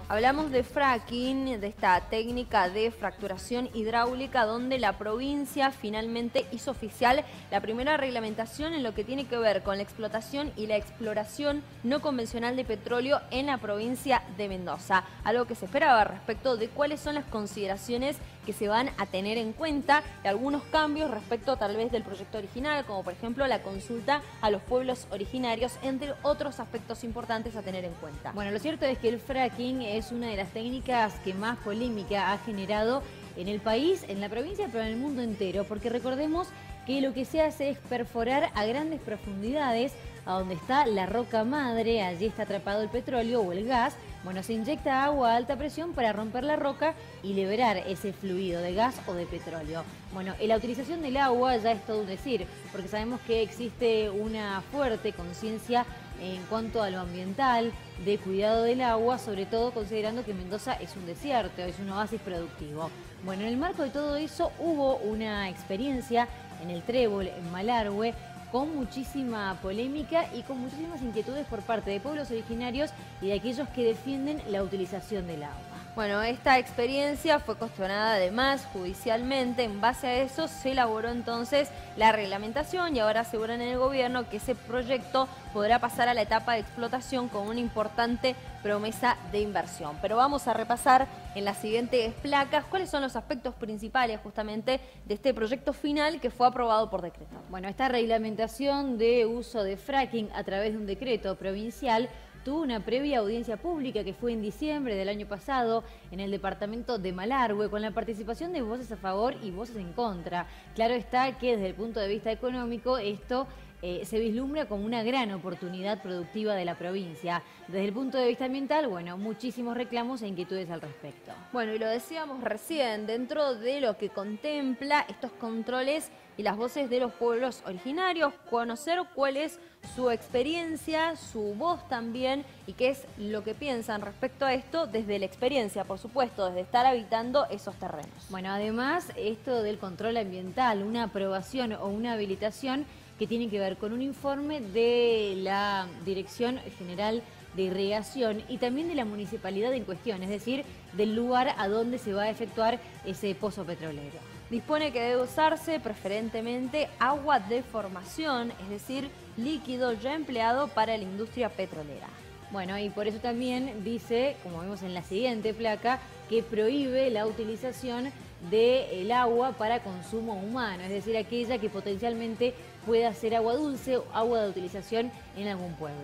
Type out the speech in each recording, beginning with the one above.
Hablamos de fracking, de esta técnica de fracturación hidráulica donde la provincia finalmente hizo oficial la primera reglamentación en lo que tiene que ver con la explotación y la exploración no convencional de petróleo en la provincia de Mendoza. Algo que se esperaba respecto de cuáles son las consideraciones que se van a tener en cuenta y algunos cambios respecto tal vez del proyecto original, como por ejemplo la consulta a los pueblos originarios, entre otros aspectos importantes a tener en cuenta. Bueno, lo cierto es que el fracking es una de las técnicas que más polémica ha generado en el país, en la provincia, pero en el mundo entero, porque recordemos que lo que se hace es perforar a grandes profundidades a donde está la roca madre, allí está atrapado el petróleo o el gas. Bueno, se inyecta agua a alta presión para romper la roca y liberar ese fluido de gas o de petróleo. Bueno, la utilización del agua ya es todo un decir, porque sabemos que existe una fuerte conciencia en cuanto a lo ambiental, de cuidado del agua, sobre todo considerando que Mendoza es un desierto, es un oasis productivo. Bueno, en el marco de todo eso hubo una experiencia en el Trébol, en Malargüe, con muchísima polémica y con muchísimas inquietudes por parte de pueblos originarios y de aquellos que defienden la utilización del agua. Bueno, esta experiencia fue cuestionada además judicialmente. En base a eso se elaboró entonces la reglamentación y ahora aseguran en el gobierno que ese proyecto podrá pasar a la etapa de explotación con una importante promesa de inversión. Pero vamos a repasar en las siguientes placas cuáles son los aspectos principales justamente de este proyecto final que fue aprobado por decreto. Bueno, esta reglamentación de uso de fracking a través de un decreto provincial tuvo una previa audiencia pública que fue en diciembre del año pasado en el departamento de Malargüe con la participación de voces a favor y voces en contra. Claro está que desde el punto de vista económico esto se vislumbra como una gran oportunidad productiva de la provincia. Desde el punto de vista ambiental, bueno, muchísimos reclamos e inquietudes al respecto. Bueno, y lo decíamos recién, dentro de lo que contempla estos controles y las voces de los pueblos originarios, conocer cuál es su experiencia, su voz también y qué es lo que piensan respecto a esto desde la experiencia, por supuesto, desde estar habitando esos terrenos. Bueno, además, esto del control ambiental, una aprobación o una habilitación que tiene que ver con un informe de la Dirección General de Irrigación y también de la municipalidad en cuestión, es decir, del lugar a donde se va a efectuar ese pozo petrolero. Dispone que debe usarse preferentemente agua de formación, es decir, líquido ya empleado para la industria petrolera. Bueno, y por eso también dice, como vemos en la siguiente placa, que prohíbe la utilización del agua para consumo humano, es decir, aquella que potencialmente pueda ser agua dulce o agua de utilización en algún pueblo.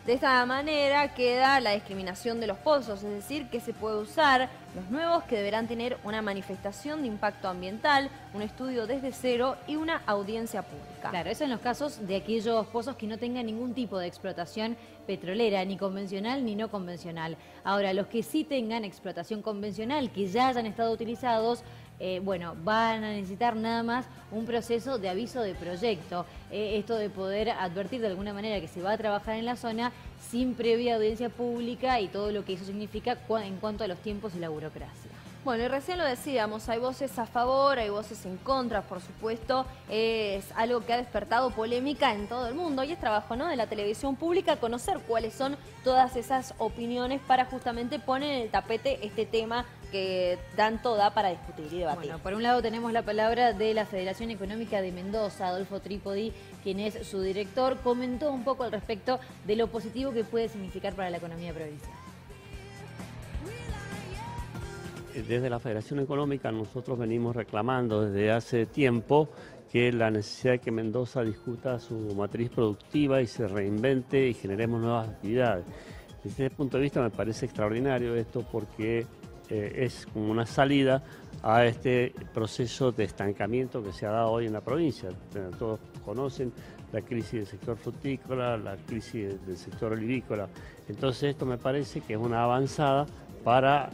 De esta manera queda la discriminación de los pozos, es decir, que se puede usar los nuevos que deberán tener una manifestación de impacto ambiental, un estudio desde cero y una audiencia pública. Claro, eso en los casos de aquellos pozos que no tengan ningún tipo de explotación petrolera, ni convencional ni no convencional. Ahora, los que sí tengan explotación convencional, que ya hayan estado utilizados, bueno, van a necesitar nada más un proceso de aviso de proyecto. Esto de poder advertir de alguna manera que se va a trabajar en la zona sin previa audiencia pública y todo lo que eso significa en cuanto a los tiempos y la burocracia. Bueno, y recién lo decíamos, hay voces a favor, hay voces en contra, por supuesto, es algo que ha despertado polémica en todo el mundo y es trabajo, ¿no?, de la televisión pública conocer cuáles son todas esas opiniones para justamente poner en el tapete este tema que tanto da para discutir y debatir. Bueno, por un lado tenemos la palabra de la Federación Económica de Mendoza, Adolfo Trípodi, quien es su director, comentó un poco al respecto de lo positivo que puede significar para la economía provincial. Desde la Federación Económica nosotros venimos reclamando desde hace tiempo que la necesidad de que Mendoza discuta su matriz productiva y se reinvente y generemos nuevas actividades. Desde ese punto de vista me parece extraordinario esto porque es como una salida a este proceso de estancamiento que se ha dado hoy en la provincia. Todos conocen la crisis del sector frutícola, la crisis del sector olivícola. Entonces esto me parece que es una avanzada para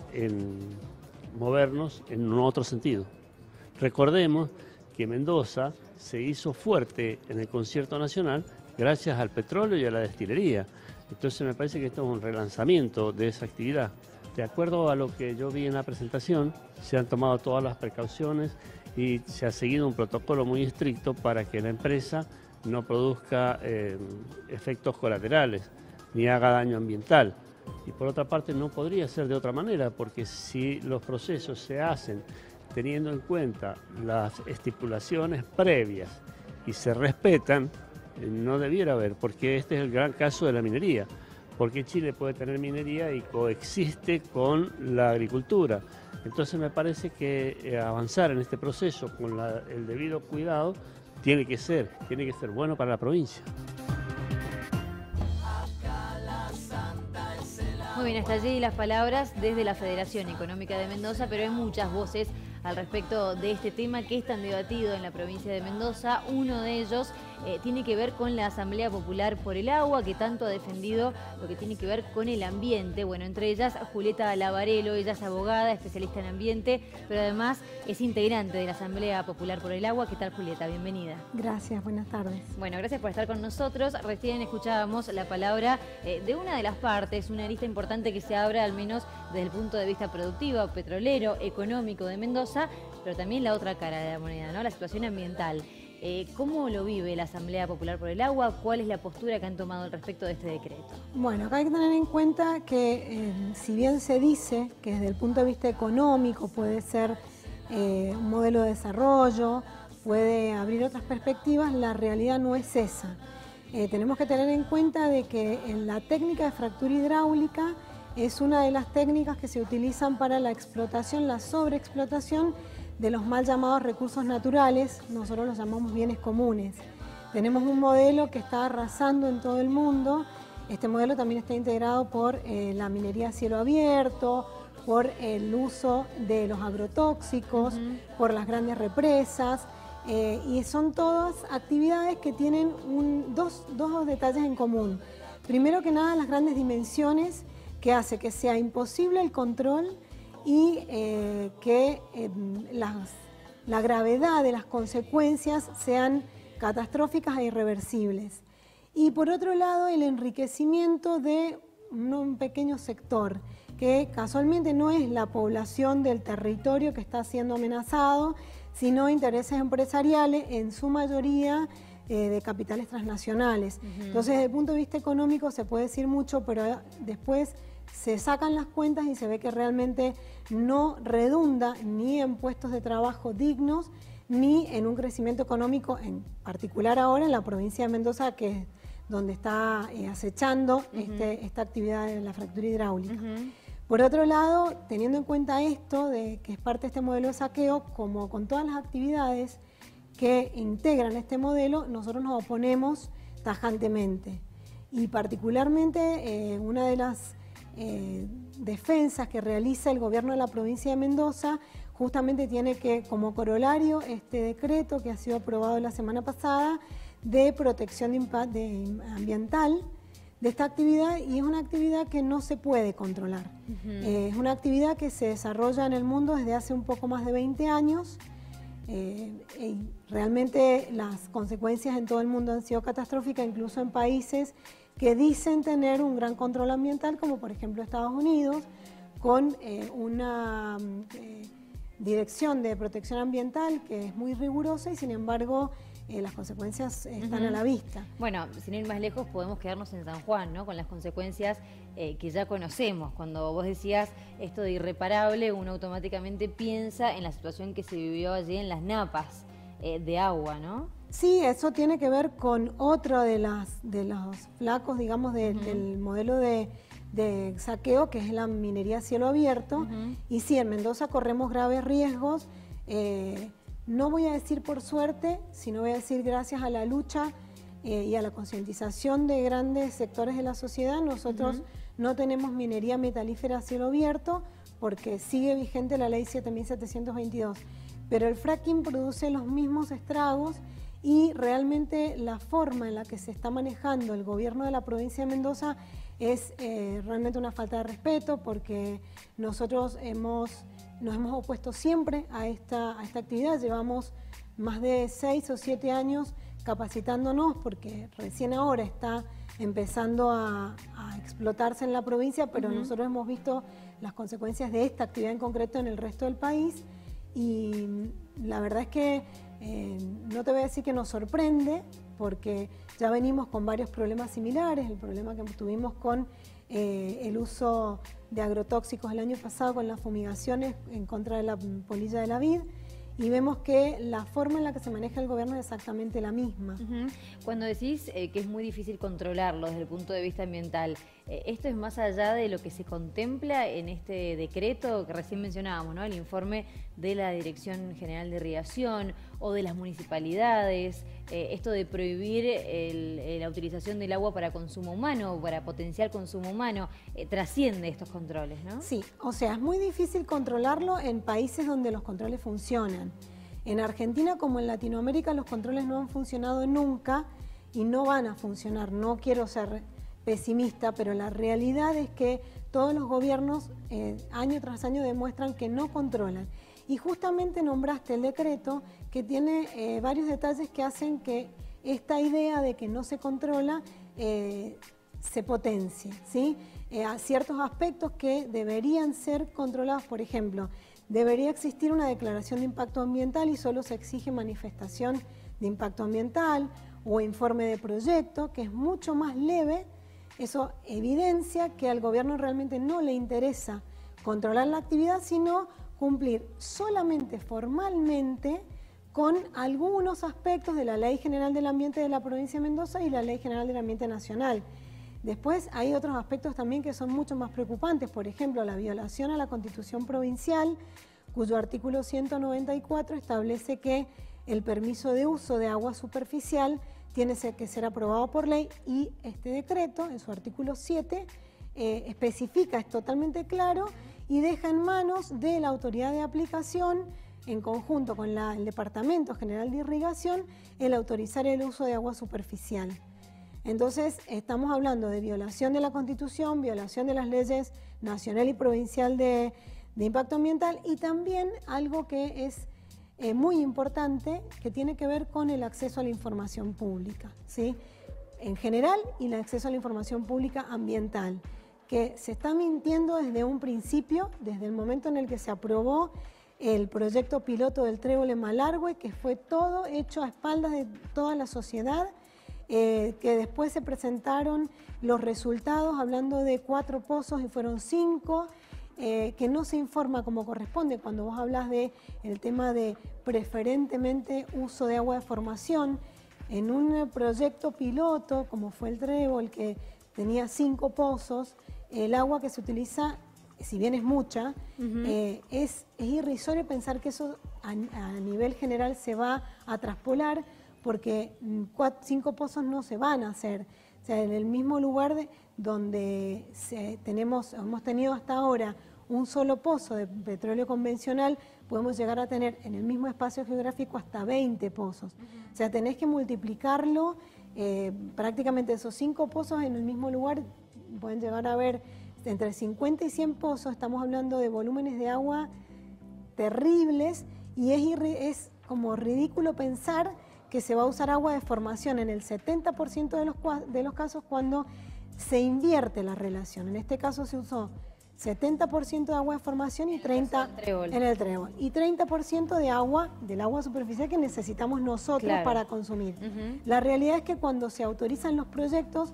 movernos en un otro sentido. Recordemos que Mendoza se hizo fuerte en el concierto nacional gracias al petróleo y a la destilería. Entonces me parece que esto es un relanzamiento de esa actividad. De acuerdo a lo que yo vi en la presentación, se han tomado todas las precauciones y se ha seguido un protocolo muy estricto para que la empresa no produzca efectos colaterales ni haga daño ambiental. Y por otra parte no podría ser de otra manera, porque si los procesos se hacen teniendo en cuenta las estipulaciones previas y se respetan, no debiera haber, porque este es el gran caso de la minería. Porque Chile puede tener minería y coexiste con la agricultura. Entonces me parece que avanzar en este proceso con el debido cuidado tiene que ser bueno para la provincia. Muy bien, hasta allí las palabras desde la Federación Económica de Mendoza, pero hay muchas voces al respecto de este tema que es tan debatido en la provincia de Mendoza. Uno de ellos tiene que ver con la Asamblea Popular por el Agua, que tanto ha defendido lo que tiene que ver con el ambiente. Bueno, entre ellas Julieta Lavarello, ella es abogada, especialista en ambiente, pero además es integrante de la Asamblea Popular por el Agua. ¿Qué tal, Julieta? Bienvenida. Gracias, buenas tardes. Bueno, gracias por estar con nosotros. Recién escuchábamos la palabra de una de las partes, una lista importante que se abre al menos desde el punto de vista productivo, petrolero, económico de Mendoza, pero también la otra cara de la moneda, ¿no? La situación ambiental. ¿Cómo lo vive la Asamblea Popular por el Agua? ¿Cuál es la postura que han tomado al respecto de este decreto? Bueno, acá hay que tener en cuenta que si bien se dice que desde el punto de vista económico puede ser un modelo de desarrollo, puede abrir otras perspectivas, la realidad no es esa. Tenemos que tener en cuenta de que en la técnica de fractura hidráulica es una de las técnicas que se utilizan para la explotación, la sobreexplotación de los mal llamados recursos naturales, nosotros los llamamos bienes comunes. Tenemos un modelo que está arrasando en todo el mundo. Este modelo también está integrado por la minería a cielo abierto, por el uso de los agrotóxicos, por las grandes represas, y son todas actividades que tienen dos detalles en común. Primero que nada, las grandes dimensiones que hace que sea imposible el control y que la gravedad de las consecuencias sean catastróficas e irreversibles. Y por otro lado, el enriquecimiento de un pequeño sector, que casualmente no es la población del territorio que está siendo amenazado, sino intereses empresariales, en su mayoría de capitales transnacionales. Entonces, desde el punto de vista económico se puede decir mucho, pero después se sacan las cuentas y se ve que realmente no redunda ni en puestos de trabajo dignos, ni en un crecimiento económico, en particular ahora en la provincia de Mendoza, que es donde está acechando esta actividad de la fractura hidráulica. Por otro lado, teniendo en cuenta esto, de que es parte de este modelo de saqueo, como con todas las actividades que integran este modelo, nosotros nos oponemos tajantemente. Y particularmente una de las defensas que realiza el gobierno de la provincia de Mendoza justamente tiene que, como corolario, este decreto que ha sido aprobado la semana pasada de protección ambiental de esta actividad, y es una actividad que no se puede controlar. Es una actividad que se desarrolla en el mundo desde hace un poco más de 20 años. Realmente las consecuencias en todo el mundo han sido catastróficas, incluso en países que dicen tener un gran control ambiental, como por ejemplo Estados Unidos, con una dirección de protección ambiental que es muy rigurosa y sin embargo las consecuencias están a la vista. Bueno, sin ir más lejos podemos quedarnos en San Juan, ¿no? Con las consecuencias que ya conocemos. Cuando vos decías esto de irreparable, uno automáticamente piensa en la situación que se vivió allí en las napas de agua, ¿no? Sí, eso tiene que ver con otro de los flacos, digamos, del modelo de saqueo, que es la minería a cielo abierto. Y sí, en Mendoza corremos graves riesgos. No voy a decir por suerte, sino voy a decir gracias a la lucha y a la concientización de grandes sectores de la sociedad. Nosotros no tenemos minería metalífera a cielo abierto porque sigue vigente la ley 7722. Pero el fracking produce los mismos estragos y realmente la forma en la que se está manejando el gobierno de la provincia de Mendoza es realmente una falta de respeto, porque nosotros nos hemos opuesto siempre a esta actividad. Llevamos más de 6 o 7 años capacitándonos, porque recién ahora está empezando a explotarse en la provincia, pero nosotros hemos visto las consecuencias de esta actividad en concreto en el resto del país, y la verdad es que no te voy a decir que nos sorprende, porque ya venimos con varios problemas similares. El problema que tuvimos con el uso de agrotóxicos el año pasado con las fumigaciones en contra de la polilla de la vid, y vemos que la forma en la que se maneja el gobierno es exactamente la misma. Cuando decís que es muy difícil controlarlo desde el punto de vista ambiental, ¿esto es más allá de lo que se contempla en este decreto que recién mencionábamos, ¿no? El informe de la Dirección General de Irrigación o de las municipalidades, esto de prohibir la utilización del agua para consumo humano o para potencial consumo humano, trasciende estos controles, ¿no? Sí, o sea, es muy difícil controlarlo en países donde los controles funcionan. En Argentina, como en Latinoamérica, los controles no han funcionado nunca y no van a funcionar. No quiero ser pesimista, pero la realidad es que todos los gobiernos año tras año demuestran que no controlan. Y justamente nombraste el decreto que tiene varios detalles que hacen que esta idea de que no se controla se potencie, ¿sí? A ciertos aspectos que deberían ser controlados. Por ejemplo, debería existir una declaración de impacto ambiental y solo se exige manifestación de impacto ambiental o informe de proyecto, que es mucho más leve. Eso evidencia que al gobierno realmente no le interesa controlar la actividad, sino cumplir solamente formalmente con algunos aspectos de la Ley General del Ambiente de la Provincia de Mendoza y la Ley General del Ambiente Nacional. Después hay otros aspectos también que son mucho más preocupantes, por ejemplo, la violación a la Constitución Provincial, cuyo artículo 194 establece que el permiso de uso de agua superficial tiene que ser aprobado por ley, y este decreto, en su artículo 7, especifica, es totalmente claro, y deja en manos de la autoridad de aplicación, en conjunto con el Departamento General de Irrigación, el autorizar el uso de agua superficial. Entonces, estamos hablando de violación de la Constitución, violación de las leyes nacional y provincial de impacto ambiental, y también algo que es muy importante, que tiene que ver con el acceso a la información pública, ¿sí? En general, y el acceso a la información pública ambiental, que se está mintiendo desde un principio, desde el momento en el que se aprobó el proyecto piloto del Trébol en Malargüe, que fue todo hecho a espaldas de toda la sociedad, que después se presentaron los resultados hablando de 4 pozos y fueron 5, que no se informa como corresponde cuando vos hablas del tema de preferentemente uso de agua de formación. En un proyecto piloto como fue el Trébol, que tenía 5 pozos, el agua que se utiliza, si bien es mucha, es irrisorio pensar que eso a nivel general se va a traspolar, porque 5 pozos no se van a hacer. O sea, en el mismo lugar donde hemos tenido hasta ahora un solo pozo de petróleo convencional, podemos llegar a tener en el mismo espacio geográfico hasta 20 pozos. O sea, tenés que multiplicarlo, prácticamente esos 5 pozos en el mismo lugar pueden llegar a ver entre 50 y 100 pozos. Estamos hablando de volúmenes de agua terribles, y es como ridículo pensar que se va a usar agua de formación en el 70% de los casos cuando se invierte la relación. En este caso se usó 70% de agua de formación y 30% en el Trébol, y 30% del agua superficial que necesitamos nosotros para consumir. La realidad es que cuando se autorizan los proyectos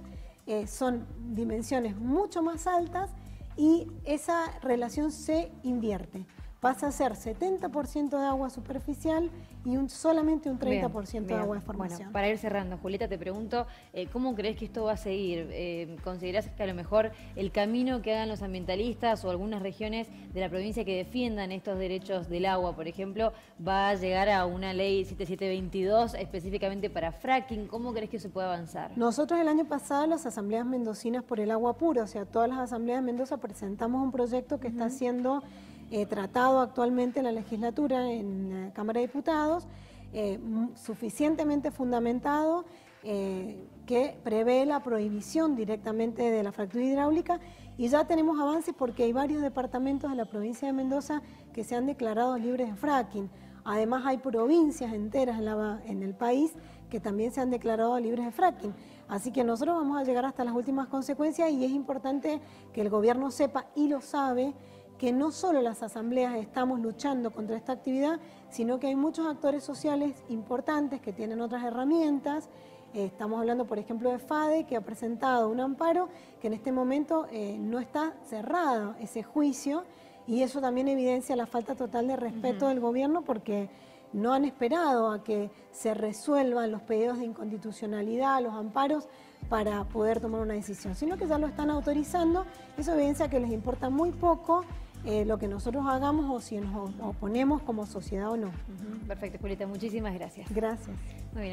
son dimensiones mucho más altas y esa relación se invierte. Pasa a ser 70% de agua superficial y solamente un 30% de agua de formación. Bueno, para ir cerrando, Julieta, te pregunto, ¿cómo crees que esto va a seguir? ¿Considerás que a lo mejor el camino que hagan los ambientalistas o algunas regiones de la provincia que defiendan estos derechos del agua, por ejemplo, va a llegar a una ley 7722 específicamente para fracking? ¿Cómo crees que se puede avanzar? Nosotros el año pasado, las asambleas mendocinas por el agua pura, o sea, todas las asambleas de Mendoza, presentamos un proyecto que está siendo tratado actualmente en la legislatura, en la Cámara de Diputados, suficientemente fundamentado, que prevé la prohibición directamente de la fractura hidráulica, y ya tenemos avances porque hay varios departamentos de la provincia de Mendoza que se han declarado libres de fracking. Además hay provincias enteras en el país que también se han declarado libres de fracking. Así que nosotros vamos a llegar hasta las últimas consecuencias, y es importante que el gobierno sepa, y lo sabe, que no solo las asambleas estamos luchando contra esta actividad, sino que hay muchos actores sociales importantes que tienen otras herramientas, Estamos hablando, por ejemplo, de FADE, que ha presentado un amparo que en este momento no está cerrado ese juicio, y eso también evidencia la falta total de respeto del gobierno, porque no han esperado a que se resuelvan los pedidos de inconstitucionalidad, los amparos, para poder tomar una decisión, sino que ya lo están autorizando. Eso evidencia que les importa muy poco lo que nosotros hagamos o si nos oponemos como sociedad o no. Perfecto, Julieta, muchísimas gracias. Gracias. Muy bien.